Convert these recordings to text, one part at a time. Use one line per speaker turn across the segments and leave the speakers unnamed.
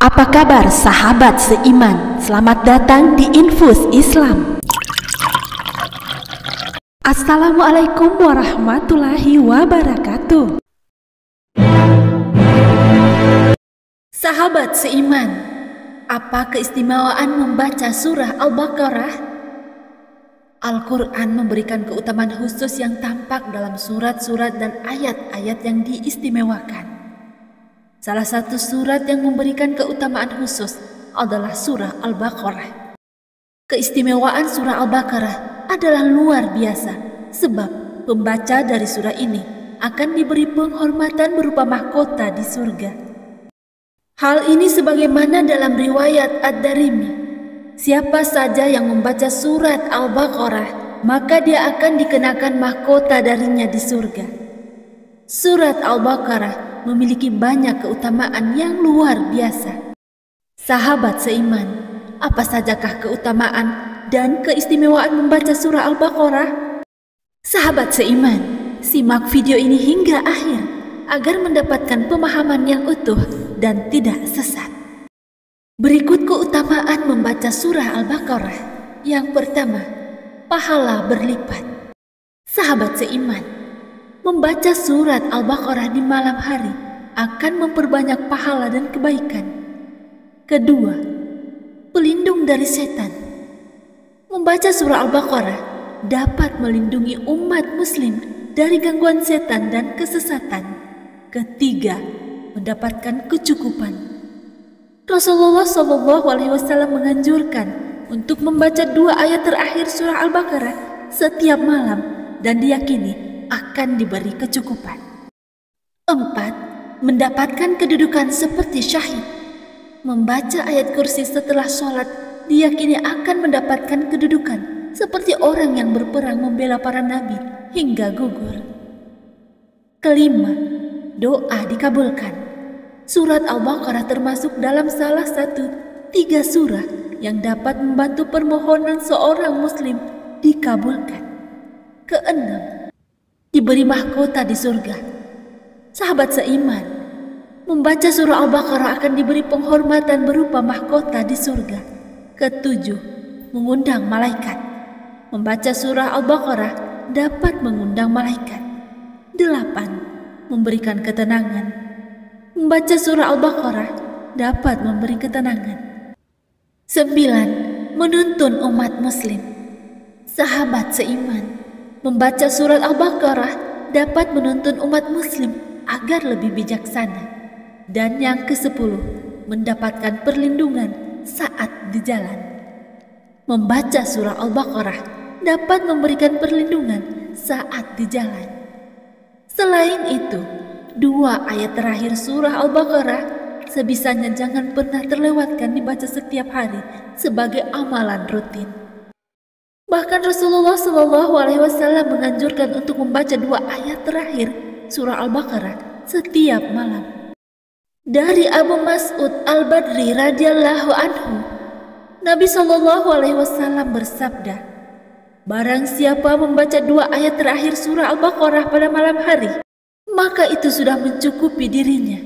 Apa kabar sahabat seiman? Selamat datang di Infus Islam. Assalamualaikum warahmatullahi wabarakatuh. Sahabat seiman, apa keistimewaan membaca surah Al-Baqarah? Al-Quran memberikan keutamaan khusus yang tampak dalam surat-surat dan ayat-ayat yang diistimewakan. Salah satu surat yang memberikan keutamaan khusus adalah surah Al-Baqarah. Keistimewaan surah Al-Baqarah adalah luar biasa, sebab pembaca dari surah ini akan diberi penghormatan berupa mahkota di surga. Hal ini sebagaimana dalam riwayat Ad-Darimi. Siapa saja yang membaca surat Al-Baqarah, maka dia akan dikenakan mahkota darinya di surga. Surat Al-Baqarah memiliki banyak keutamaan yang luar biasa. Sahabat seiman, apa sajakah keutamaan dan keistimewaan membaca surah Al-Baqarah? Sahabat seiman, simak video ini hingga akhir agar mendapatkan pemahaman yang utuh dan tidak sesat. Berikut keutamaan membaca surah Al-Baqarah. Yang pertama, pahala berlipat. Sahabat seiman, membaca surat Al-Baqarah di malam hari akan memperbanyak pahala dan kebaikan. Kedua, pelindung dari setan. Membaca surah Al-Baqarah dapat melindungi umat muslim dari gangguan setan dan kesesatan. Ketiga, mendapatkan kecukupan. Rasulullah SAW menganjurkan untuk membaca 2 ayat terakhir surah Al-Baqarah setiap malam dan diyakini akan diberi kecukupan. 4. Mendapatkan kedudukan seperti syahid. Membaca ayat kursi setelah sholat diyakini akan mendapatkan kedudukan seperti orang yang berperang membela para nabi hingga gugur. Kelima, doa dikabulkan. Surat Al-Baqarah termasuk dalam salah satu 3 surah yang dapat membantu permohonan seorang muslim dikabulkan. Keenam, diberi mahkota di surga. Sahabat seiman, membaca surah Al-Baqarah akan diberi penghormatan berupa mahkota di surga. Ketujuh, mengundang malaikat. Membaca surah Al-Baqarah dapat mengundang malaikat. 8. Memberikan ketenangan. Membaca surah Al-Baqarah dapat memberi ketenangan. 9. Menuntun umat muslim. Sahabat seiman, membaca surat Al-Baqarah dapat menuntun umat muslim agar lebih bijaksana. Dan yang ke-10, mendapatkan perlindungan saat di jalan. Membaca surah Al-Baqarah dapat memberikan perlindungan saat di jalan. Selain itu, 2 ayat terakhir surah Al-Baqarah sebisanya jangan pernah terlewatkan dibaca setiap hari sebagai amalan rutin. Bahkan Rasulullah SAW menganjurkan untuk membaca 2 ayat terakhir surah Al-Baqarah setiap malam. Dari Abu Mas'ud Al-Badri radhiyallahu anhu, Nabi SAW bersabda, barang siapa membaca 2 ayat terakhir surah Al-Baqarah pada malam hari, maka itu sudah mencukupi dirinya.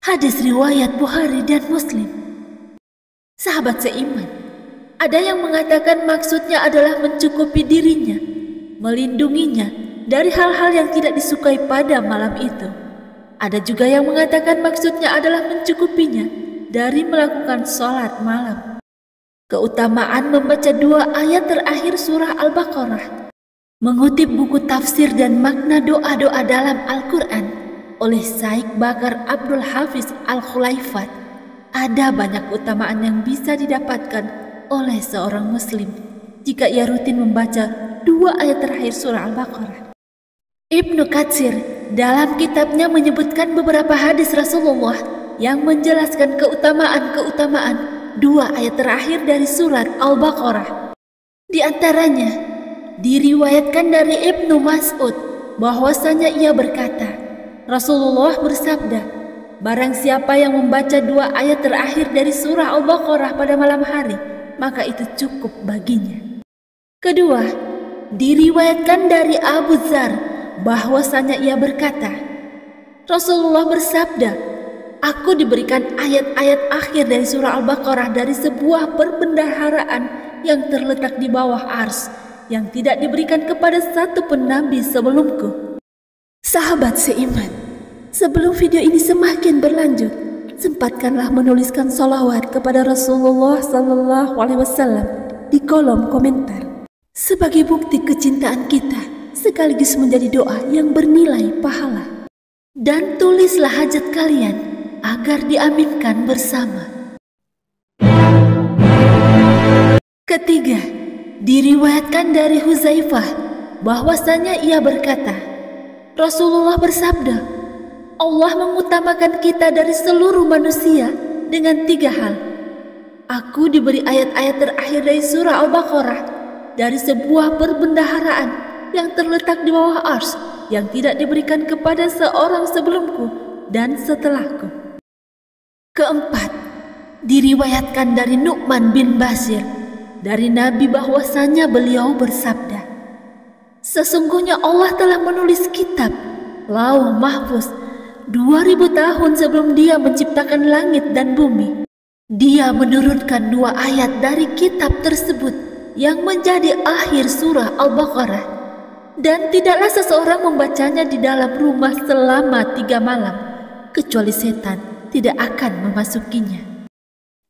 Hadis riwayat Bukhari dan Muslim. Sahabat seiman, ada yang mengatakan maksudnya adalah mencukupi dirinya, melindunginya dari hal-hal yang tidak disukai pada malam itu. Ada juga yang mengatakan maksudnya adalah mencukupinya dari melakukan sholat malam. Keutamaan membaca 2 ayat terakhir surah Al-Baqarah. Mengutip buku tafsir dan makna doa-doa dalam Al-Quran oleh Syekh Bakar Abdul Hafiz Al-Khulaifat, ada banyak keutamaan yang bisa didapatkan oleh seorang muslim jika ia rutin membaca 2 ayat terakhir surah Al-Baqarah. Ibnu Katsir dalam kitabnya menyebutkan beberapa hadis Rasulullah yang menjelaskan keutamaan-keutamaan 2 ayat terakhir dari surat Al-Baqarah. Di antaranya, diriwayatkan dari Ibnu Mas'ud bahwasanya ia berkata, Rasulullah bersabda, barang siapa yang membaca 2 ayat terakhir dari surah Al-Baqarah pada malam hari, maka itu cukup baginya. Kedua, diriwayatkan dari Abu Dzar bahwasanya ia berkata, Rasulullah bersabda, aku diberikan ayat-ayat akhir dari surah Al-Baqarah dari sebuah perbendaharaan yang terletak di bawah ars, yang tidak diberikan kepada satu pun nabi sebelumku. Sahabat seiman, sebelum video ini semakin berlanjut, sempatkanlah menuliskan sholawat kepada Rasulullah SAW di kolom komentar sebagai bukti kecintaan kita, sekaligus menjadi doa yang bernilai pahala. Dan tulislah hajat kalian agar diaminkan bersama. Ketiga, diriwayatkan dari Huzaifah bahwasanya ia berkata, Rasulullah bersabda, Allah mengutamakan kita dari seluruh manusia dengan 3 hal. Aku diberi ayat-ayat terakhir dari surah Al-Baqarah dari sebuah perbendaharaan yang terletak di bawah ars, yang tidak diberikan kepada seorang sebelumku dan setelahku. Keempat, diriwayatkan dari Nu'man bin Bashir dari Nabi bahwasanya beliau bersabda, sesungguhnya Allah telah menulis kitab Lauh Mahfuz 2000 tahun sebelum Dia menciptakan langit dan bumi. Dia menurunkan 2 ayat dari kitab tersebut yang menjadi akhir surah Al-Baqarah, dan tidaklah seseorang membacanya di dalam rumah selama 3 malam, kecuali setan tidak akan memasukinya.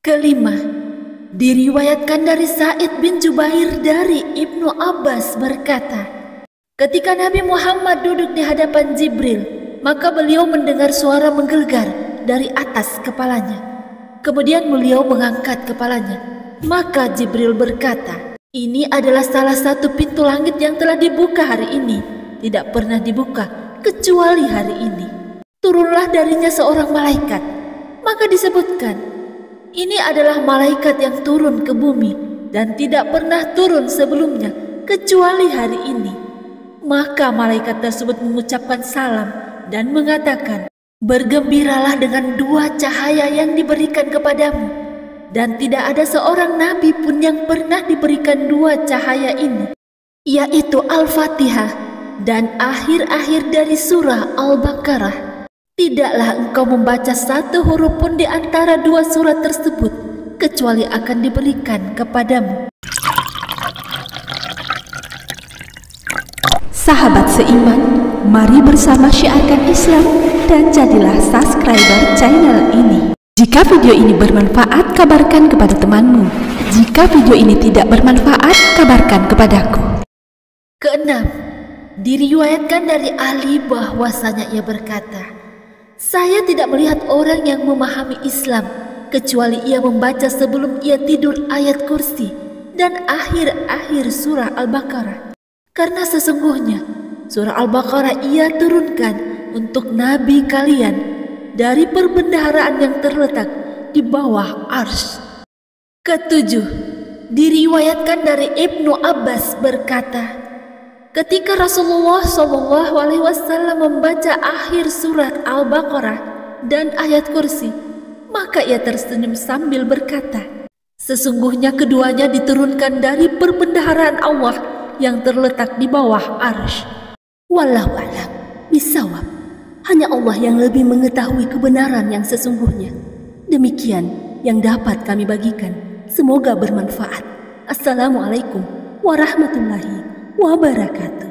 Kelima, diriwayatkan dari Sa'id bin Jubair dari Ibnu Abbas berkata, ketika Nabi Muhammad duduk di hadapan Jibril, maka beliau mendengar suara menggelegar dari atas kepalanya. Kemudian beliau mengangkat kepalanya, maka Jibril berkata, ini adalah salah satu pintu langit yang telah dibuka hari ini, tidak pernah dibuka kecuali hari ini. Turunlah darinya seorang malaikat, maka disebutkan, ini adalah malaikat yang turun ke bumi dan tidak pernah turun sebelumnya kecuali hari ini. Maka malaikat tersebut mengucapkan salam dan mengatakan, bergembiralah dengan 2 cahaya yang diberikan kepadamu, dan tidak ada seorang nabi pun yang pernah diberikan 2 cahaya ini, yaitu Al-Fatihah dan akhir-akhir dari surah Al-Baqarah. Tidaklah engkau membaca 1 huruf pun di antara 2 surat tersebut kecuali akan diberikan kepadamu.
Sahabat seiman, mari bersama syiarkan Islam dan jadilah subscriber channel ini. Jika video ini bermanfaat, kabarkan kepada temanmu. Jika video ini tidak bermanfaat, kabarkan kepadaku.
Keenam, diriwayatkan dari Ali bahwasanya ia berkata, saya tidak melihat orang yang memahami Islam kecuali ia membaca sebelum ia tidur ayat kursi dan akhir-akhir surah Al-Baqarah. Karena sesungguhnya surah Al-Baqarah ia turunkan untuk nabi kalian dari perbendaharaan yang terletak di bawah arsy. Ketujuh, diriwayatkan dari Ibnu Abbas berkata, ketika Rasulullah SAW membaca akhir surat Al-Baqarah dan ayat kursi, maka ia tersenyum sambil berkata, sesungguhnya keduanya diturunkan dari perbendaharaan Allah yang terletak di bawah arsy. Wallahu a'lam bishawab. Hanya Allah yang lebih mengetahui kebenaran yang sesungguhnya. Demikian yang dapat kami bagikan. Semoga bermanfaat. Assalamualaikum warahmatullahi wabarakatuh.